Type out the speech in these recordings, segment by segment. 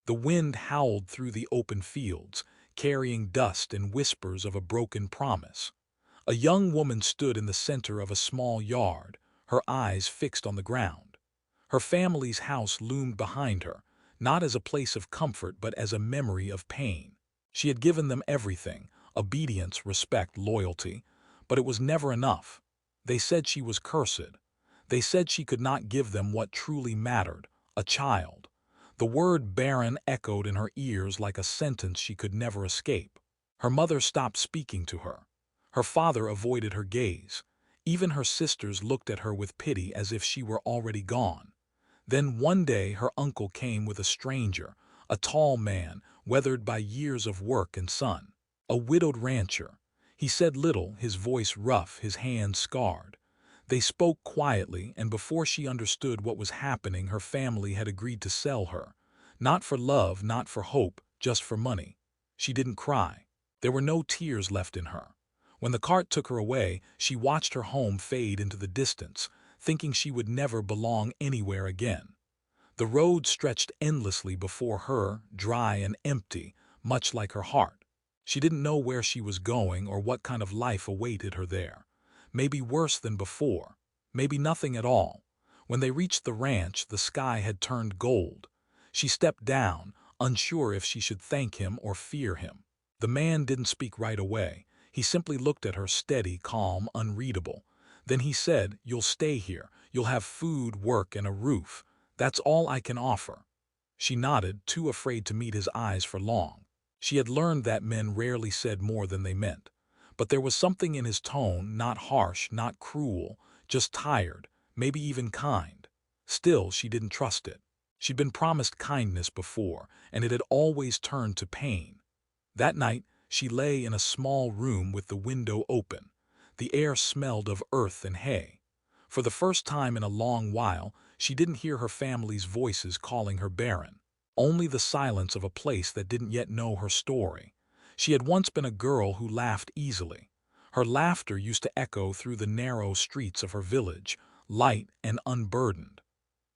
The wind howled through the open fields, carrying dust and whispers of a broken promise. A young woman stood in the center of a small yard, her eyes fixed on the ground. Her family's house loomed behind her, not as a place of comfort but as a memory of pain. She had given them everything: obedience, respect, loyalty, but it was never enough. They said she was cursed. They said she could not give them what truly mattered: a child. The word barren echoed in her ears like a sentence she could never escape. Her mother stopped speaking to her. Her father avoided her gaze. Even her sisters looked at her with pity as if she were already gone. Then one day her uncle came with a stranger, a tall man, weathered by years of work and sun. A widowed rancher. He said little, his voice rough, his hands scarred. They spoke quietly, and before she understood what was happening, her family had agreed to sell her. Not for love, not for hope, just for money. She didn't cry. There were no tears left in her. When the cart took her away, she watched her home fade into the distance, thinking she would never belong anywhere again. The road stretched endlessly before her, dry and empty, much like her heart. She didn't know where she was going or what kind of life awaited her there. Maybe worse than before, maybe nothing at all. When they reached the ranch, the sky had turned gold. She stepped down, unsure if she should thank him or fear him. The man didn't speak right away. He simply looked at her, steady, calm, unreadable. Then he said, "You'll stay here. You'll have food, work, and a roof. That's all I can offer." She nodded, too afraid to meet his eyes for long. She had learned that men rarely said more than they meant. But there was something in his tone, not harsh, not cruel, just tired, maybe even kind. Still, she didn't trust it. She'd been promised kindness before, and it had always turned to pain. That night, she lay in a small room with the window open. The air smelled of earth and hay. For the first time in a long while, she didn't hear her family's voices calling her barren. Only the silence of a place that didn't yet know her story. She had once been a girl who laughed easily. Her laughter used to echo through the narrow streets of her village, light and unburdened.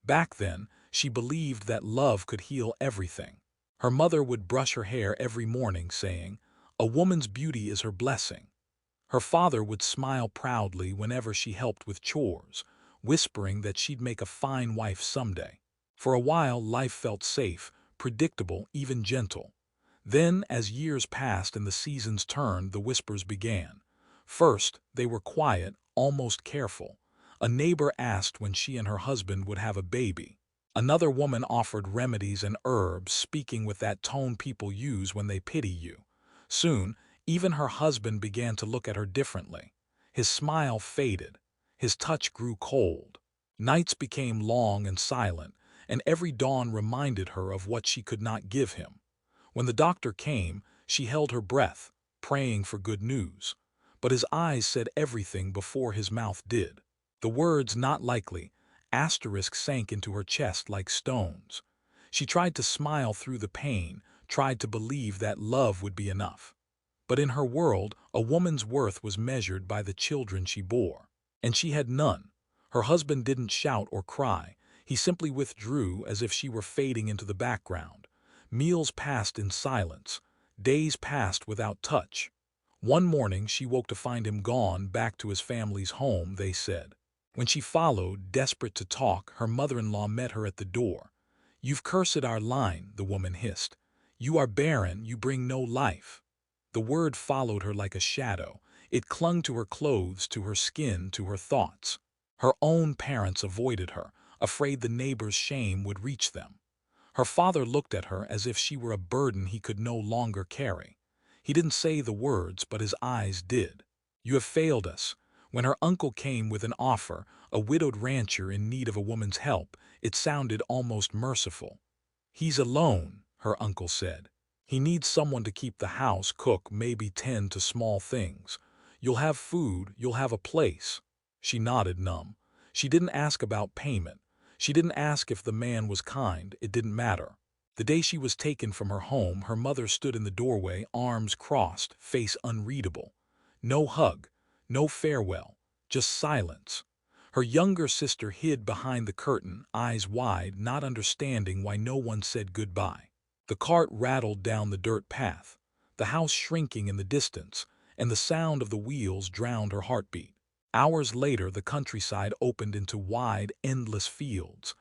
Back then, she believed that love could heal everything. Her mother would brush her hair every morning, saying, "A woman's beauty is her blessing." Her father would smile proudly whenever she helped with chores, whispering that she'd make a fine wife someday. For a while, life felt safe, predictable, even gentle. Then, as years passed and the seasons turned, the whispers began. First, they were quiet, almost careful. A neighbor asked when she and her husband would have a baby. Another woman offered remedies and herbs, speaking with that tone people use when they pity you. Soon, even her husband began to look at her differently. His smile faded. His touch grew cold. Nights became long and silent, and every dawn reminded her of what she could not give him. When the doctor came, she held her breath, praying for good news. But his eyes said everything before his mouth did. The words "not likely" asterisk sank into her chest like stones. She tried to smile through the pain, tried to believe that love would be enough. But in her world, a woman's worth was measured by the children she bore. And she had none. Her husband didn't shout or cry. He simply withdrew as if she were fading into the background. Meals passed in silence. Days passed without touch. One morning she woke to find him gone back to his family's home, they said. When she followed, desperate to talk, her mother-in-law met her at the door. "You've cursed our line," the woman hissed. "You are barren, you bring no life." The word followed her like a shadow. It clung to her clothes, to her skin, to her thoughts. Her own parents avoided her, afraid the neighbors' shame would reach them. Her father looked at her as if she were a burden he could no longer carry. He didn't say the words, but his eyes did. "You have failed us." When her uncle came with an offer, a widowed rancher in need of a woman's help, it sounded almost merciful. "He's alone," her uncle said. "He needs someone to keep the house, cook, maybe tend to small things. You'll have food, you'll have a place." She nodded, numb. She didn't ask about payment. She didn't ask if the man was kind. It didn't matter. The day she was taken from her home, her mother stood in the doorway, arms crossed, face unreadable. No hug, no farewell, just silence. Her younger sister hid behind the curtain, eyes wide, not understanding why no one said goodbye. The cart rattled down the dirt path, the house shrinking in the distance, and the sound of the wheels drowned her heartbeat. Hours later, the countryside opened into wide, endless fields.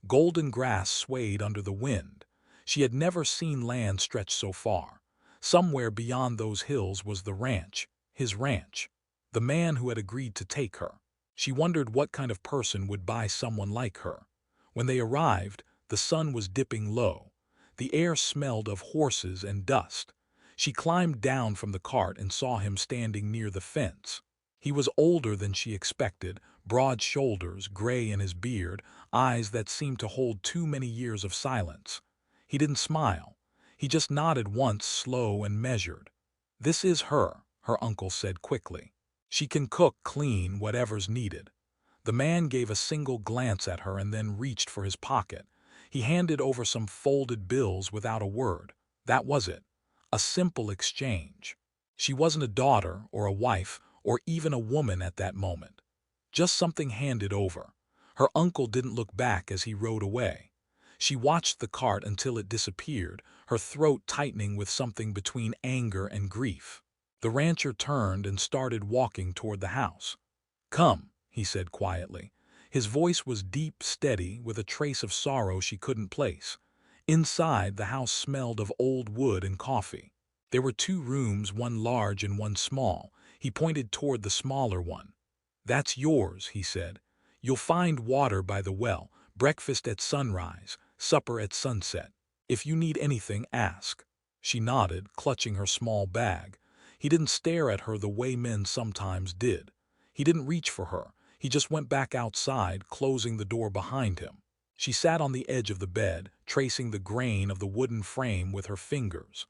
Golden grass swayed under the wind. She had never seen land stretch so far. Somewhere beyond those hills was the ranch, his ranch, the man who had agreed to take her. She wondered what kind of person would buy someone like her. When they arrived, the sun was dipping low. The air smelled of horses and dust. She climbed down from the cart and saw him standing near the fence. He was older than she expected, broad shoulders, gray in his beard, eyes that seemed to hold too many years of silence. He didn't smile. He just nodded once, slow and measured. "This is her uncle said quickly. "She can cook, clean, whatever's needed." The man gave a single glance at her and then reached for his pocket. He handed over some folded bills without a word. That was it. A simple exchange. She wasn't a daughter or a wife or even a woman at that moment. Just something handed over. Her uncle didn't look back as he rode away. She watched the cart until it disappeared, her throat tightening with something between anger and grief. The rancher turned and started walking toward the house. "Come," he said quietly. His voice was deep, steady, with a trace of sorrow she couldn't place. Inside, the house smelled of old wood and coffee. There were 2 rooms, one large and one small. He pointed toward the smaller one. "That's yours," he said. "You'll find water by the well, breakfast at sunrise, supper at sunset. If you need anything, ask." She nodded, clutching her small bag. He didn't stare at her the way men sometimes did. He didn't reach for her. He just went back outside, closing the door behind him. She sat on the edge of the bed, tracing the grain of the wooden frame with her fingers.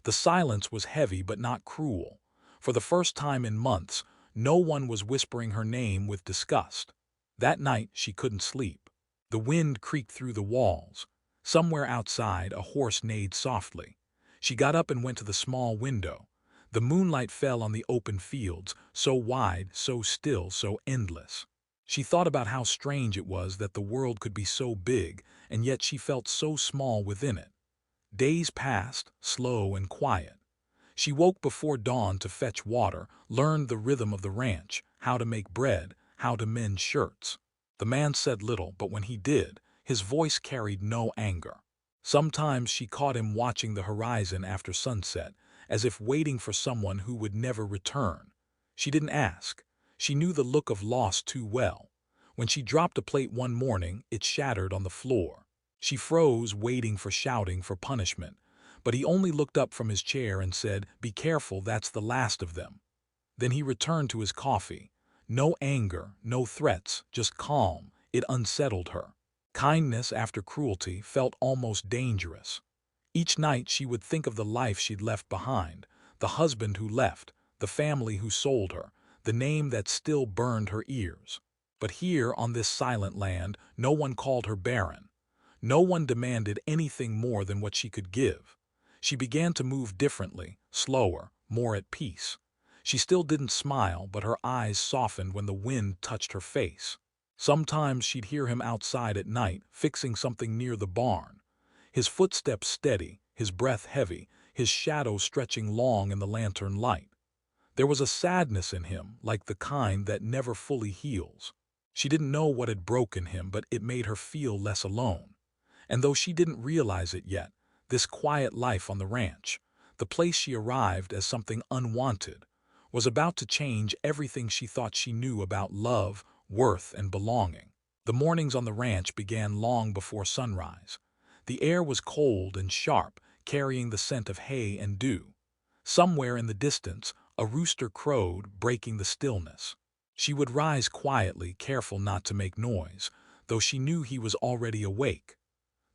The silence was heavy but not cruel. For the first time in months, no one was whispering her name with disgust. That night, she couldn't sleep. The wind creaked through the walls. Somewhere outside, a horse neighed softly. She got up and went to the small window. The moonlight fell on the open fields, so wide, so still, so endless. She thought about how strange it was that the world could be so big, and yet she felt so small within it. Days passed, slow and quiet. She woke before dawn to fetch water, learned the rhythm of the ranch, how to make bread, how to mend shirts. The man said little, but when he did, his voice carried no anger. Sometimes she caught him watching the horizon after sunset, as if waiting for someone who would never return. She didn't ask. She knew the look of loss too well. When she dropped a plate one morning, it shattered on the floor. She froze, waiting for shouting for punishment. But he only looked up from his chair and said, "Be careful, that's the last of them." Then he returned to his coffee. No anger, no threats, just calm. It unsettled her. Kindness after cruelty felt almost dangerous. Each night she would think of the life she'd left behind, the husband who left, the family who sold her, the name that still burned her ears. But here, on this silent land, no one called her barren. No one demanded anything more than what she could give. She began to move differently, slower, more at peace. She still didn't smile, but her eyes softened when the wind touched her face. Sometimes she'd hear him outside at night, fixing something near the barn. His footsteps steady, his breath heavy, his shadow stretching long in the lantern light. There was a sadness in him, like the kind that never fully heals. She didn't know what had broken him, but it made her feel less alone. And though she didn't realize it yet, this quiet life on the ranch, the place she arrived as something unwanted, was about to change everything she thought she knew about love, worth, and belonging. The mornings on the ranch began long before sunrise. The air was cold and sharp, carrying the scent of hay and dew. Somewhere in the distance, a rooster crowed, breaking the stillness. She would rise quietly, careful not to make noise, though she knew he was already awake.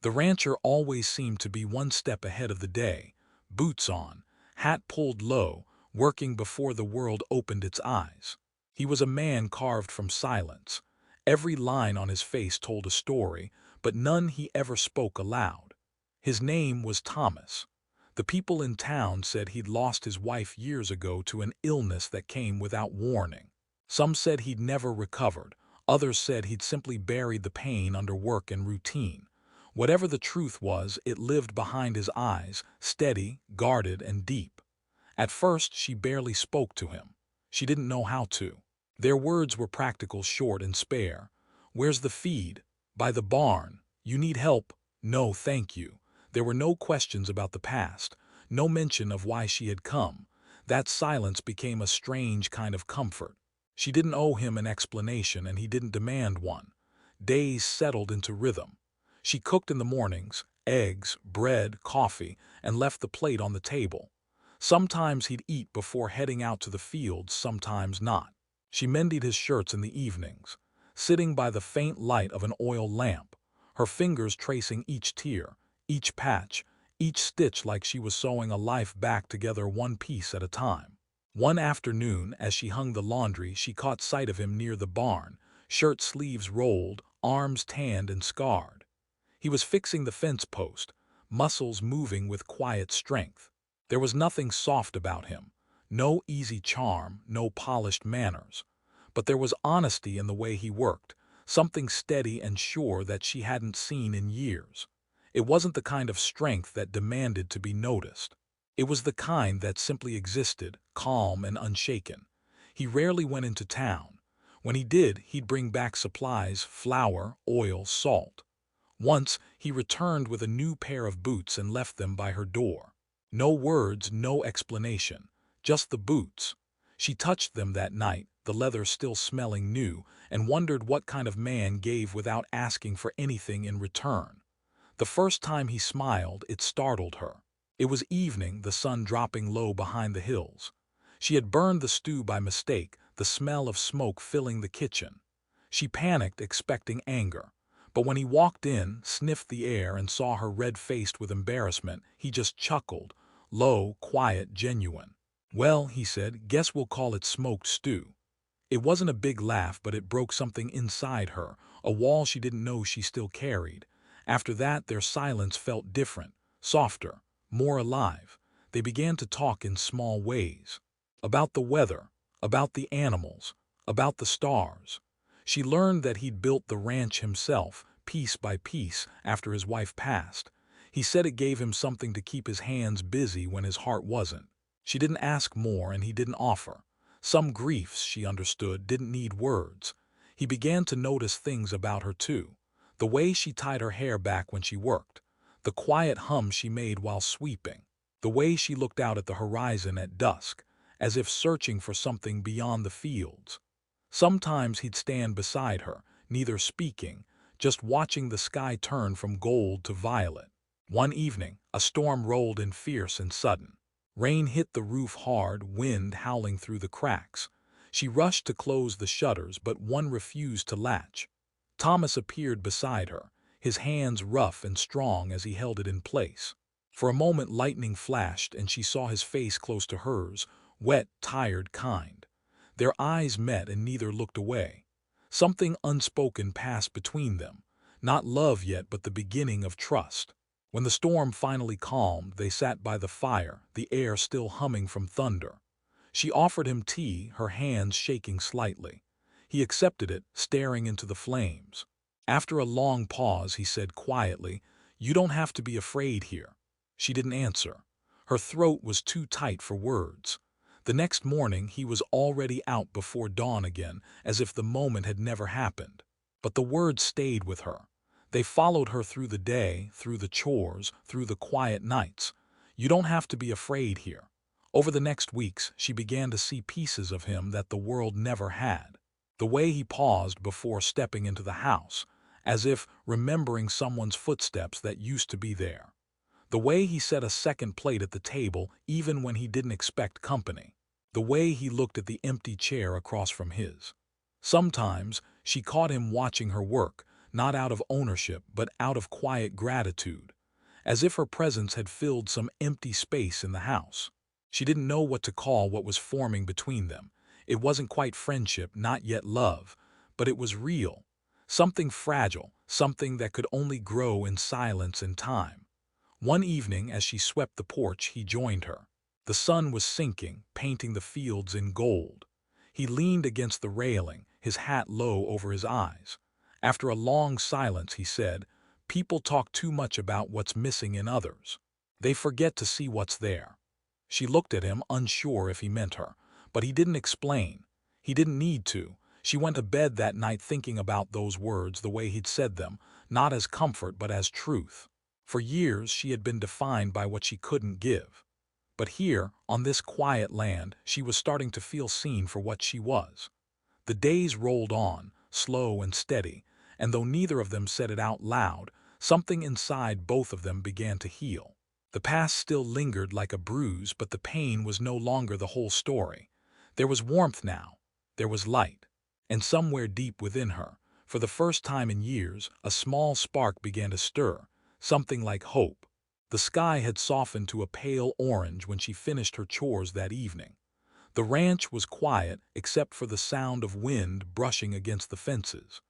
The rancher always seemed to be one step ahead of the day, boots on, hat pulled low, working before the world opened its eyes. He was a man carved from silence. Every line on his face told a story, but none he ever spoke aloud. His name was Thomas. The people in town said he'd lost his wife years ago to an illness that came without warning. Some said he'd never recovered. Others said he'd simply buried the pain under work and routine. Whatever the truth was, it lived behind his eyes, steady, guarded, and deep. At first, she barely spoke to him. She didn't know how to. Their words were practical, short, and spare. "Where's the feed?" "By the barn." "You need help?" "No, thank you." There were no questions about the past, no mention of why she had come. That silence became a strange kind of comfort. She didn't owe him an explanation, and he didn't demand one. Days settled into rhythm. She cooked in the mornings, eggs, bread, coffee, and left the plate on the table. Sometimes he'd eat before heading out to the fields, sometimes not. She mended his shirts in the evenings, sitting by the faint light of an oil lamp, her fingers tracing each tear, each patch, each stitch like she was sewing a life back together one piece at a time. One afternoon, as she hung the laundry, she caught sight of him near the barn, shirt sleeves rolled, arms tanned and scarred. He was fixing the fence post, muscles moving with quiet strength. There was nothing soft about him, no easy charm, no polished manners. But there was honesty in the way he worked, something steady and sure that she hadn't seen in years. It wasn't the kind of strength that demanded to be noticed. It was the kind that simply existed, calm and unshaken. He rarely went into town. When he did, he'd bring back supplies, flour, oil, salt. Once, he returned with a new pair of boots and left them by her door. No words, no explanation, just the boots. She touched them that night, the leather still smelling new, and wondered what kind of man gave without asking for anything in return. The first time he smiled, it startled her. It was evening, the sun dropping low behind the hills. She had burned the stew by mistake, the smell of smoke filling the kitchen. She panicked, expecting anger. But when he walked in, sniffed the air, and saw her red-faced with embarrassment, he just chuckled, low, quiet, genuine. "Well," he said, "guess we'll call it smoked stew." It wasn't a big laugh, but it broke something inside her, a wall she didn't know she still carried. After that, their silence felt different, softer, more alive. They began to talk in small ways. About the weather, about the animals, about the stars. She learned that he'd built the ranch himself, piece by piece, after his wife passed. He said it gave him something to keep his hands busy when his heart wasn't. She didn't ask more, and he didn't offer. Some griefs, she understood, didn't need words. He began to notice things about her too. The way she tied her hair back when she worked. The quiet hum she made while sweeping. The way she looked out at the horizon at dusk, as if searching for something beyond the fields. Sometimes he'd stand beside her, neither speaking, just watching the sky turn from gold to violet. One evening, a storm rolled in fierce and sudden. Rain hit the roof hard, wind howling through the cracks. She rushed to close the shutters, but one refused to latch. Thomas appeared beside her, his hands rough and strong as he held it in place. For a moment lightning flashed, and she saw his face close to hers, wet, tired, kind. Their eyes met, and neither looked away. Something unspoken passed between them, not love yet, but the beginning of trust. When the storm finally calmed, they sat by the fire, the air still humming from thunder. She offered him tea, her hands shaking slightly. He accepted it, staring into the flames. After a long pause, he said quietly, "You don't have to be afraid here." She didn't answer. Her throat was too tight for words. The next morning, he was already out before dawn again, as if the moment had never happened. But the words stayed with her. They followed her through the day, through the chores, through the quiet nights. "You don't have to be afraid here." Over the next weeks, she began to see pieces of him that the world never had. The way he paused before stepping into the house, as if remembering someone's footsteps that used to be there. The way he set a second plate at the table even when he didn't expect company. The way he looked at the empty chair across from his. Sometimes, she caught him watching her work, not out of ownership but out of quiet gratitude, as if her presence had filled some empty space in the house. She didn't know what to call what was forming between them. It wasn't quite friendship, not yet love, but it was real. Something fragile, something that could only grow in silence and time. One evening, as she swept the porch, he joined her. The sun was sinking, painting the fields in gold. He leaned against the railing, his hat low over his eyes. After a long silence, he said, People talk too much about what's missing in others. They forget to see what's there. She looked at him, unsure if he meant her, but he didn't explain. He didn't need to. She went to bed that night thinking about those words the way he'd said them, not as comfort but as truth. For years she had been defined by what she couldn't give. But here, on this quiet land, she was starting to feel seen for what she was. The days rolled on, slow and steady, and though neither of them said it out loud, something inside both of them began to heal. The past still lingered like a bruise, but the pain was no longer the whole story. There was warmth now. There was light. And somewhere deep within her, for the first time in years, a small spark began to stir, something like hope. The sky had softened to a pale orange when she finished her chores that evening. The ranch was quiet except for the sound of wind brushing against the fences.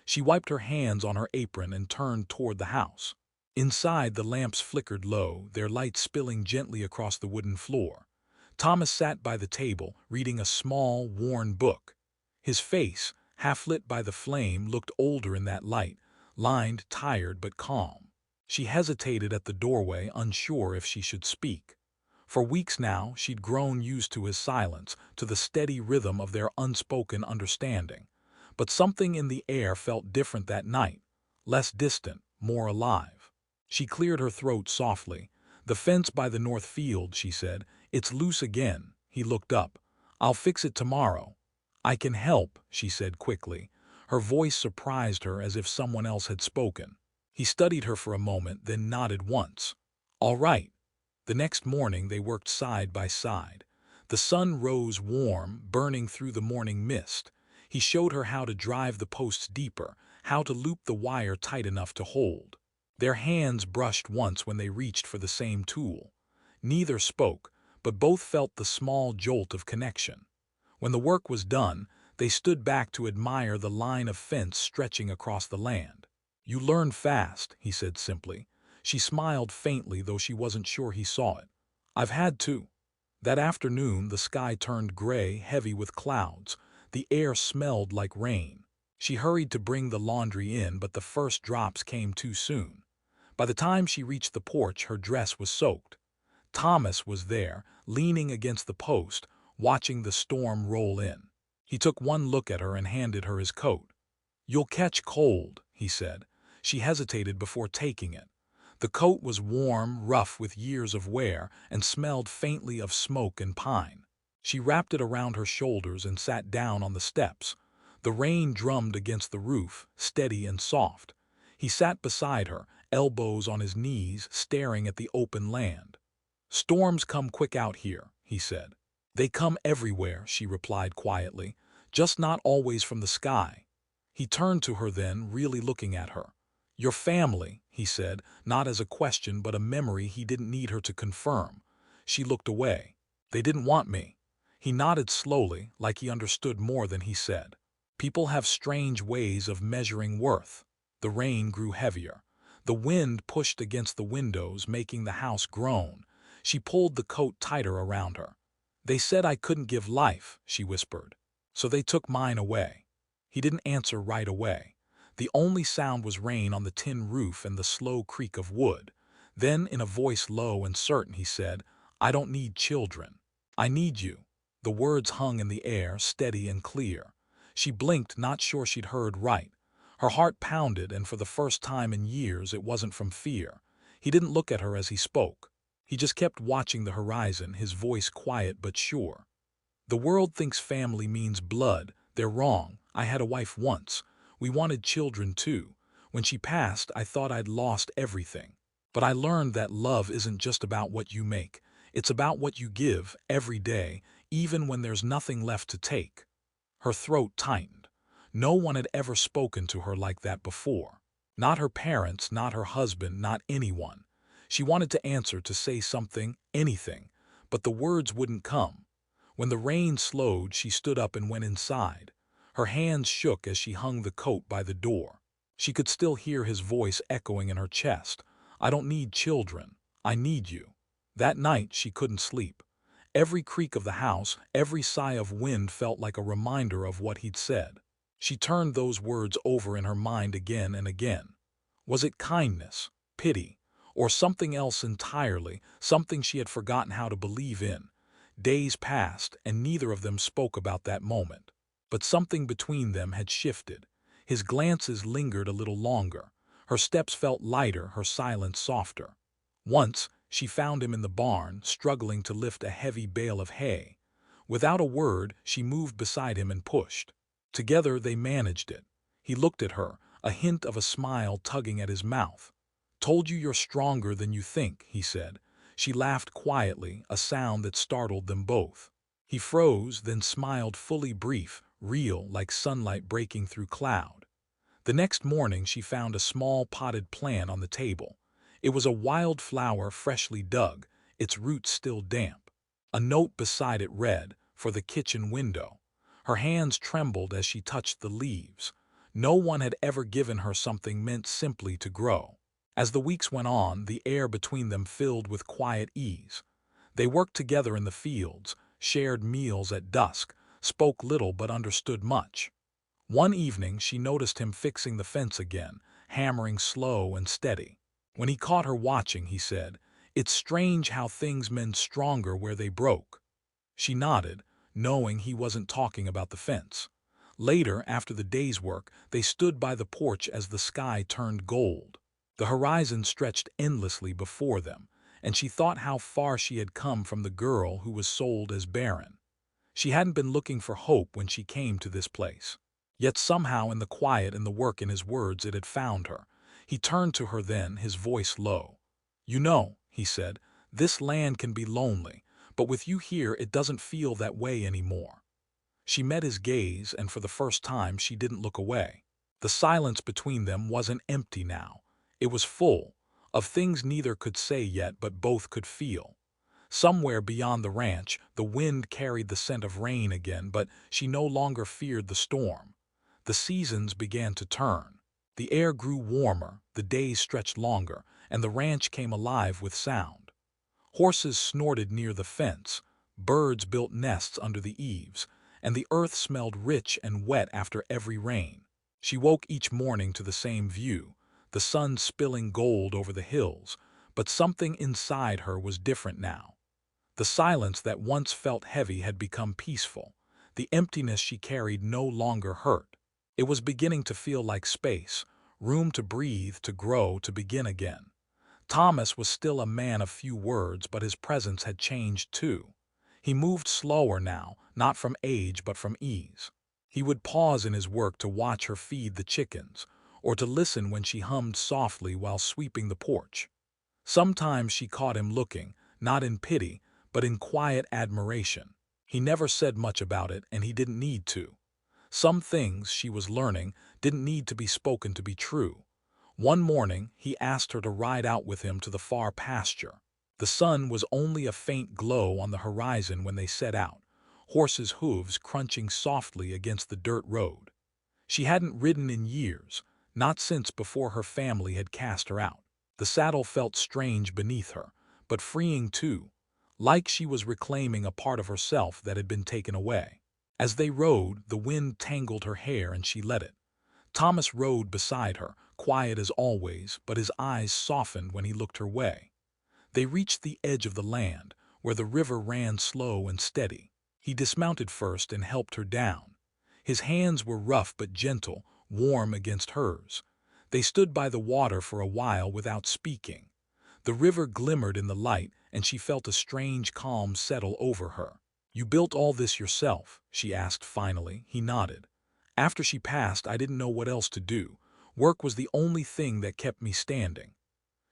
She wiped her hands on her apron and turned toward the house. Inside, the lamps flickered low, their light spilling gently across the wooden floor. Thomas sat by the table, reading a small, worn book. His face, half lit by the flame, looked older in that light, lined, tired but calm. She hesitated at the doorway, unsure if she should speak. For weeks now, she'd grown used to his silence, to the steady rhythm of their unspoken understanding. But something in the air felt different that night, less distant, more alive. She cleared her throat softly. "The fence by the north field," she said. "It's loose again." He looked up. "I'll fix it tomorrow." "I can help," she said quickly. Her voice surprised her as if someone else had spoken. He studied her for a moment, then nodded once. "All right." The next morning they worked side by side. The sun rose warm, burning through the morning mist. He showed her how to drive the posts deeper, how to loop the wire tight enough to hold. Their hands brushed once when they reached for the same tool. Neither spoke, but both felt the small jolt of connection. When the work was done, they stood back to admire the line of fence stretching across the land. "You learn fast," he said simply. She smiled faintly, though she wasn't sure he saw it. "I've had to." That afternoon, the sky turned gray, heavy with clouds. The air smelled like rain. She hurried to bring the laundry in, but the first drops came too soon. By the time she reached the porch, her dress was soaked. Thomas was there, leaning against the post, watching the storm roll in. He took one look at her and handed her his coat. "You'll catch cold," he said. She hesitated before taking it. The coat was warm, rough with years of wear, and smelled faintly of smoke and pine. She wrapped it around her shoulders and sat down on the steps. The rain drummed against the roof, steady and soft. He sat beside her, elbows on his knees, staring at the open land. "Storms come quick out here," he said. "They come everywhere," she replied quietly, "just not always from the sky." He turned to her then, really looking at her. "Your family," he said, not as a question but a memory he didn't need her to confirm. She looked away. "They didn't want me." He nodded slowly, like he understood more than he said. "People have strange ways of measuring worth." The rain grew heavier. The wind pushed against the windows, making the house groan. She pulled the coat tighter around her. "They said I couldn't give life," she whispered. "So they took mine away." He didn't answer right away. The only sound was rain on the tin roof and the slow creak of wood. Then, in a voice low and certain, he said, "I don't need children. I need you." The words hung in the air, steady and clear. She blinked, not sure she'd heard right. Her heart pounded, and for the first time in years it wasn't from fear. He didn't look at her as he spoke. He just kept watching the horizon, his voice quiet but sure. "The world thinks family means blood. They're wrong. I had a wife once. We wanted children too. When she passed, I thought I'd lost everything. But I learned that love isn't just about what you make. It's about what you give, every day, even when there's nothing left to take." Her throat tightened. No one had ever spoken to her like that before. Not her parents, not her husband, not anyone. She wanted to answer, to say something, anything, but the words wouldn't come. When the rain slowed, she stood up and went inside. Her hands shook as she hung the coat by the door. She could still hear his voice echoing in her chest. "I don't need children. I need you." That night she couldn't sleep. Every creak of the house, every sigh of wind felt like a reminder of what he'd said. She turned those words over in her mind again and again. Was it kindness, pity, or something else entirely, something she had forgotten how to believe in? Days passed, and neither of them spoke about that moment. But something between them had shifted. His glances lingered a little longer. Her steps felt lighter, her silence softer. Once, she found him in the barn, struggling to lift a heavy bale of hay. Without a word, she moved beside him and pushed. Together they managed it. He looked at her, a hint of a smile tugging at his mouth. "Told you you're stronger than you think," he said. She laughed quietly, a sound that startled them both. He froze, then smiled, fully brief, real, like sunlight breaking through cloud. The next morning she found a small potted plant on the table. It was a wild flower freshly dug, its roots still damp. A note beside it read, "For the kitchen window." Her hands trembled as she touched the leaves. No one had ever given her something meant simply to grow. As the weeks went on, the air between them filled with quiet ease. They worked together in the fields, shared meals at dusk, spoke little but understood much. One evening she noticed him fixing the fence again, hammering slow and steady. When he caught her watching, he said, "It's strange how things mend stronger where they broke." She nodded, knowing he wasn't talking about the fence. Later, after the day's work, they stood by the porch as the sky turned gold. The horizon stretched endlessly before them, and she thought how far she had come from the girl who was sold as barren. She hadn't been looking for hope when she came to this place. Yet somehow in the quiet and the work in his words it had found her. He turned to her then, his voice low. "You know," he said, "this land can be lonely, but with you here it doesn't feel that way anymore." She met his gaze, and for the first time she didn't look away. The silence between them wasn't empty now. It was full, of things neither could say yet but both could feel. Somewhere beyond the ranch, the wind carried the scent of rain again, but she no longer feared the storm. The seasons began to turn. The air grew warmer, the days stretched longer, and the ranch came alive with sound. Horses snorted near the fence, birds built nests under the eaves, and the earth smelled rich and wet after every rain. She woke each morning to the same view, the sun spilling gold over the hills, but something inside her was different now. The silence that once felt heavy had become peaceful. The emptiness she carried no longer hurt. It was beginning to feel like space, room to breathe, to grow, to begin again. Thomas was still a man of few words, but his presence had changed too. He moved slower now, not from age but from ease. He would pause in his work to watch her feed the chickens, or to listen when she hummed softly while sweeping the porch. Sometimes she caught him looking, not in pity, but in quiet admiration. He never said much about it, and he didn't need to. Some things, she was learning, didn't need to be spoken to be true. One morning, he asked her to ride out with him to the far pasture. The sun was only a faint glow on the horizon when they set out, horses' hooves crunching softly against the dirt road. She hadn't ridden in years, not since before her family had cast her out. The saddle felt strange beneath her, but freeing too, like she was reclaiming a part of herself that had been taken away. As they rode, the wind tangled her hair and she let it. Thomas rode beside her, quiet as always, but his eyes softened when he looked her way. They reached the edge of the land, where the river ran slow and steady. He dismounted first and helped her down. His hands were rough but gentle, warm against hers. They stood by the water for a while without speaking. The river glimmered in the light, and she felt a strange calm settle over her. "You built all this yourself?" she asked finally. He nodded. "After she passed, I didn't know what else to do. Work was the only thing that kept me standing."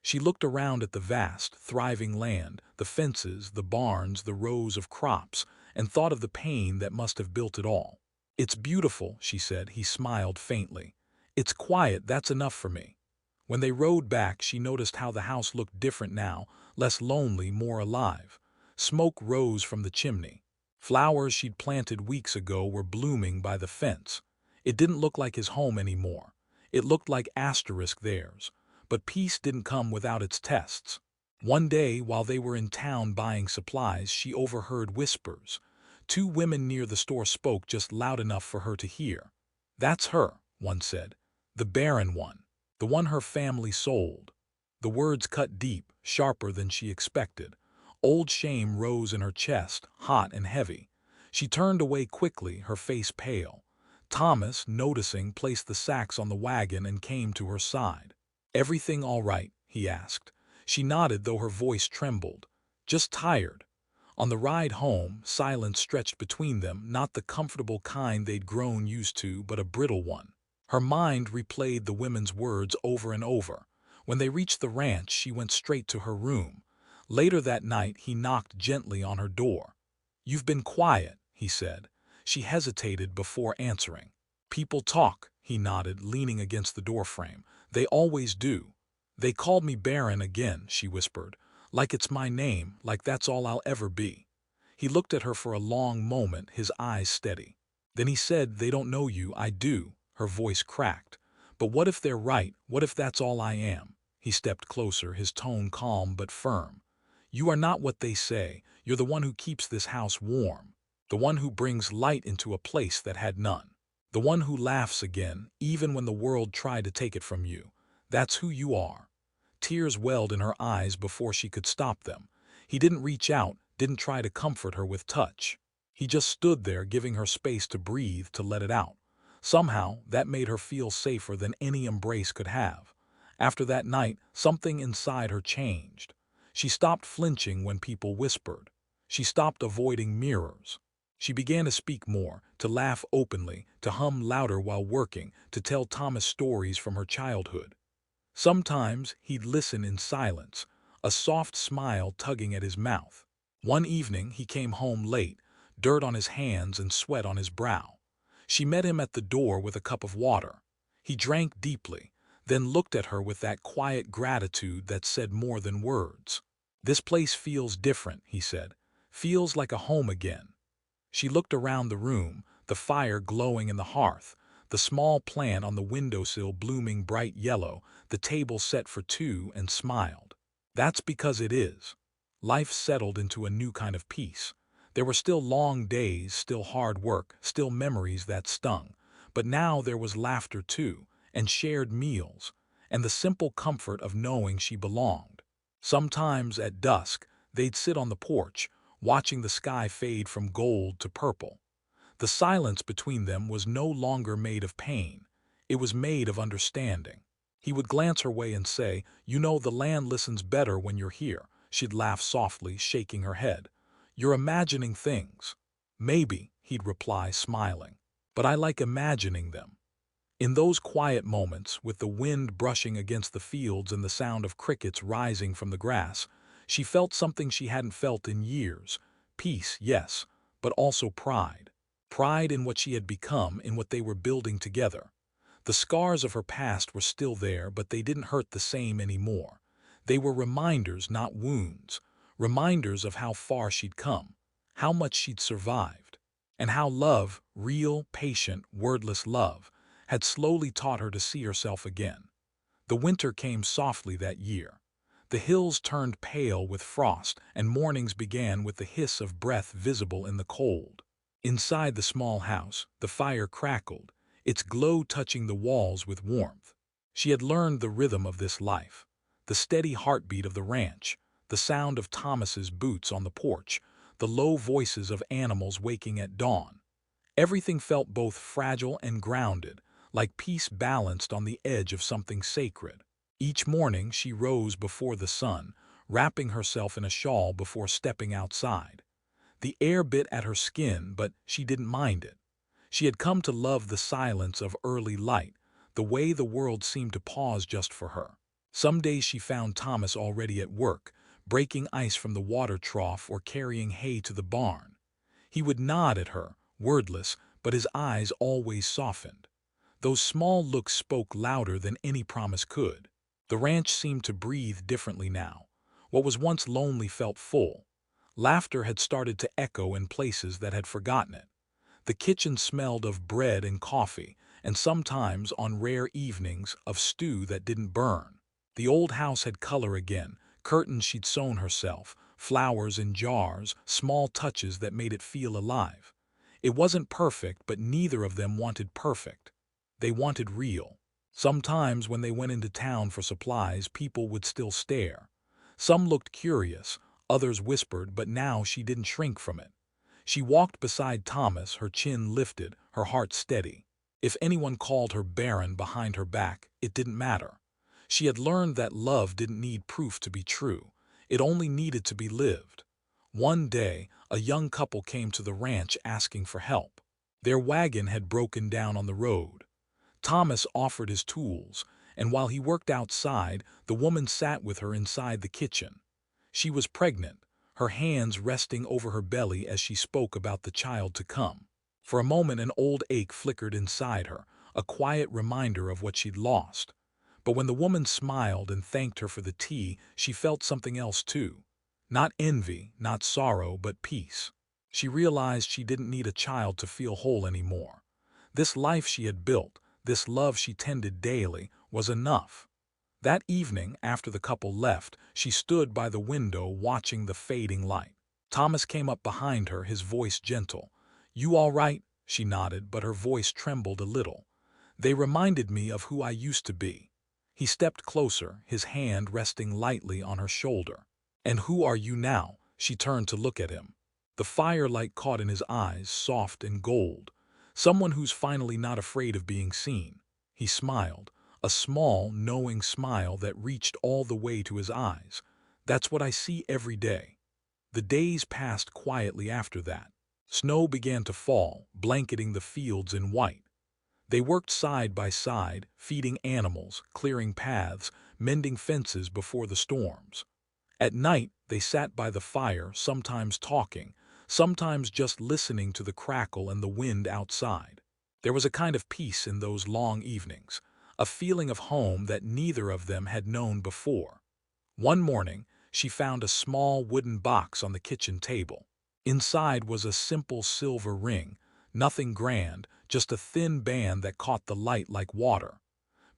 She looked around at the vast, thriving land, the fences, the barns, the rows of crops, and thought of the pain that must have built it all. "It's beautiful," she said. He smiled faintly. "It's quiet, that's enough for me." When they rode back, she noticed how the house looked different now, less lonely, more alive. Smoke rose from the chimney. Flowers she'd planted weeks ago were blooming by the fence. It didn't look like his home anymore. It looked like asterisk theirs. But peace didn't come without its tests. One day, while they were in town buying supplies, she overheard whispers. Two women near the store spoke just loud enough for her to hear. "That's her," one said. "The barren one." The one her family sold. The words cut deep, sharper than she expected. Old shame rose in her chest, hot and heavy. She turned away quickly, her face pale. Thomas, noticing, placed the sacks on the wagon and came to her side. "Everything all right?" he asked. She nodded, though her voice trembled. "Just tired." On the ride home, silence stretched between them, not the comfortable kind they'd grown used to, but a brittle one. Her mind replayed the women's words over and over. When they reached the ranch, she went straight to her room. Later that night, he knocked gently on her door. "You've been quiet," he said. She hesitated before answering. "People talk," he nodded, leaning against the doorframe. "They always do." "They called me Baron again," she whispered. "Like it's my name, like that's all I'll ever be." He looked at her for a long moment, his eyes steady. Then he said, "They don't know you, I do." Her voice cracked. "But what if they're right? What if that's all I am?" He stepped closer, his tone calm but firm. "You are not what they say. You're the one who keeps this house warm. The one who brings light into a place that had none. The one who laughs again, even when the world tried to take it from you. That's who you are." Tears welled in her eyes before she could stop them. He didn't reach out, didn't try to comfort her with touch. He just stood there, giving her space to breathe, to let it out. Somehow, that made her feel safer than any embrace could have. After that night, something inside her changed. She stopped flinching when people whispered. She stopped avoiding mirrors. She began to speak more, to laugh openly, to hum louder while working, to tell Thomas stories from her childhood. Sometimes he'd listen in silence, a soft smile tugging at his mouth. One evening he came home late, dirt on his hands and sweat on his brow. She met him at the door with a cup of water. He drank deeply, then looked at her with that quiet gratitude that said more than words. "This place feels different," he said. "Feels like a home again." She looked around the room, the fire glowing in the hearth, the small plant on the windowsill blooming bright yellow, the table set for two, and smiled. "That's because it is." Life settled into a new kind of peace. There were still long days, still hard work, still memories that stung. But now there was laughter too, and shared meals, and the simple comfort of knowing she belonged. Sometimes at dusk, they'd sit on the porch, watching the sky fade from gold to purple. The silence between them was no longer made of pain. It was made of understanding. He would glance her way and say, "You know, the land listens better when you're here." She'd laugh softly, shaking her head. "You're imagining things." "Maybe," he'd reply, smiling. "But I like imagining them." In those quiet moments, with the wind brushing against the fields and the sound of crickets rising from the grass, she felt something she hadn't felt in years. Peace, yes, but also pride. Pride in what she had become, in what they were building together. The scars of her past were still there, but they didn't hurt the same anymore. They were reminders, not wounds. Reminders of how far she'd come, how much she'd survived, and how love, real, patient, wordless love, had slowly taught her to see herself again. The winter came softly that year. The hills turned pale with frost, and mornings began with the hiss of breath visible in the cold. Inside the small house, the fire crackled, its glow touching the walls with warmth. She had learned the rhythm of this life, the steady heartbeat of the ranch, the sound of Thomas's boots on the porch, the low voices of animals waking at dawn. Everything felt both fragile and grounded, like peace balanced on the edge of something sacred. Each morning she rose before the sun, wrapping herself in a shawl before stepping outside. The air bit at her skin, but she didn't mind it. She had come to love the silence of early light, the way the world seemed to pause just for her. Some days she found Thomas already at work, breaking ice from the water trough or carrying hay to the barn. He would nod at her, wordless, but his eyes always softened. Those small looks spoke louder than any promise could. The ranch seemed to breathe differently now. What was once lonely felt full. Laughter had started to echo in places that had forgotten it. The kitchen smelled of bread and coffee, and sometimes, on rare evenings, of stew that didn't burn. The old house had color again, curtains she'd sewn herself, flowers in jars, small touches that made it feel alive. It wasn't perfect, but neither of them wanted perfect. They wanted real. Sometimes when they went into town for supplies, people would still stare. Some looked curious, others whispered, but now she didn't shrink from it. She walked beside Thomas, her chin lifted, her heart steady. If anyone called her barren behind her back, it didn't matter. She had learned that love didn't need proof to be true. It only needed to be lived. One day, a young couple came to the ranch asking for help. Their wagon had broken down on the road. Thomas offered his tools, and while he worked outside, the woman sat with her inside the kitchen. She was pregnant, her hands resting over her belly as she spoke about the child to come. For a moment an old ache flickered inside her, a quiet reminder of what she'd lost. But when the woman smiled and thanked her for the tea, she felt something else too. Not envy, not sorrow, but peace. She realized she didn't need a child to feel whole anymore. This life she had built, this love she tended daily, was enough. That evening, after the couple left, she stood by the window watching the fading light. Thomas came up behind her, his voice gentle. "You all right?" She nodded, but her voice trembled a little. "They reminded me of who I used to be." He stepped closer, his hand resting lightly on her shoulder. "And who are you now?" She turned to look at him. The firelight caught in his eyes, soft and gold. "Someone who's finally not afraid of being seen." He smiled, a small, knowing smile that reached all the way to his eyes. "That's what I see every day." The days passed quietly after that. Snow began to fall, blanketing the fields in white. They worked side by side, feeding animals, clearing paths, mending fences before the storms. At night, they sat by the fire, sometimes talking, sometimes just listening to the crackle and the wind outside. There was a kind of peace in those long evenings, a feeling of home that neither of them had known before. One morning, she found a small wooden box on the kitchen table. Inside was a simple silver ring, nothing grand, just a thin band that caught the light like water.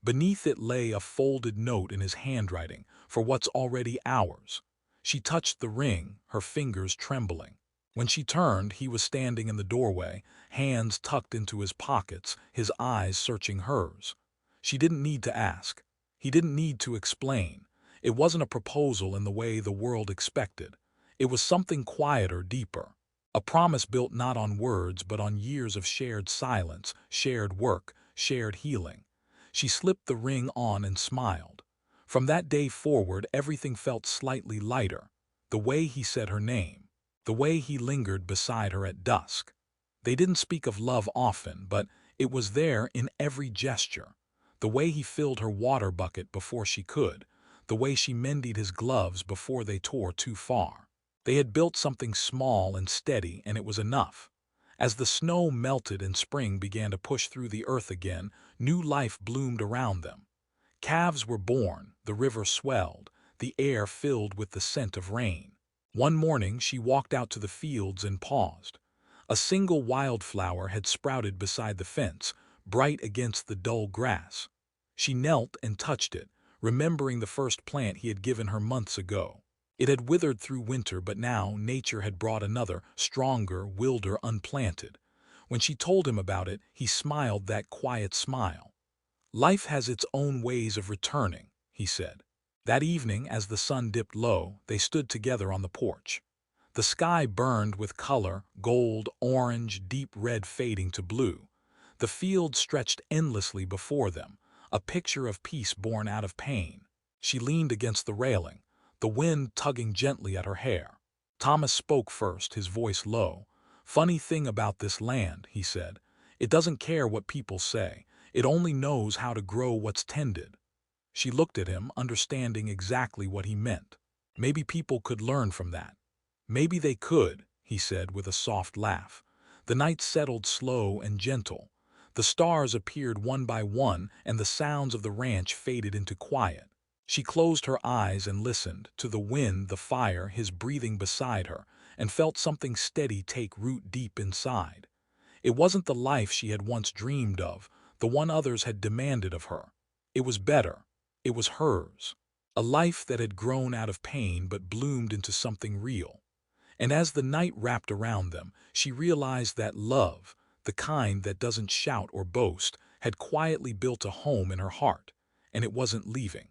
Beneath it lay a folded note in his handwriting, "For what's already ours." She touched the ring, her fingers trembling. When she turned, he was standing in the doorway, hands tucked into his pockets, his eyes searching hers. She didn't need to ask. He didn't need to explain. It wasn't a proposal in the way the world expected. It was something quieter, deeper. A promise built not on words but on years of shared silence, shared work, shared healing. She slipped the ring on and smiled. From that day forward, everything felt slightly lighter. The way he said her name, the way he lingered beside her at dusk. They didn't speak of love often, but it was there in every gesture. The way he filled her water bucket before she could, the way she mended his gloves before they tore too far. They had built something small and steady, and it was enough. As the snow melted and spring began to push through the earth again, new life bloomed around them. Calves were born, the river swelled, the air filled with the scent of rain. One morning she walked out to the fields and paused. A single wildflower had sprouted beside the fence, bright against the dull grass. She knelt and touched it, remembering the first plant he had given her months ago. It had withered through winter, but now nature had brought another, stronger, wilder, unplanted. When she told him about it, he smiled that quiet smile. "Life has its own ways of returning," he said. That evening, as the sun dipped low, they stood together on the porch. The sky burned with color, gold, orange, deep red fading to blue. The fields stretched endlessly before them, a picture of peace born out of pain. She leaned against the railing, the wind tugging gently at her hair. Thomas spoke first, his voice low. "Funny thing about this land," he said. "It doesn't care what people say. It only knows how to grow what's tended." She looked at him, understanding exactly what he meant. Maybe people could learn from that. "Maybe they could," he said with a soft laugh. The night settled slow and gentle. The stars appeared one by one, and the sounds of the ranch faded into quiet. She closed her eyes and listened, to the wind, the fire, his breathing beside her, and felt something steady take root deep inside. It wasn't the life she had once dreamed of, the one others had demanded of her. It was better. It was hers. A life that had grown out of pain but bloomed into something real. And as the night wrapped around them, she realized that love, the kind that doesn't shout or boast, had quietly built a home in her heart, and it wasn't leaving.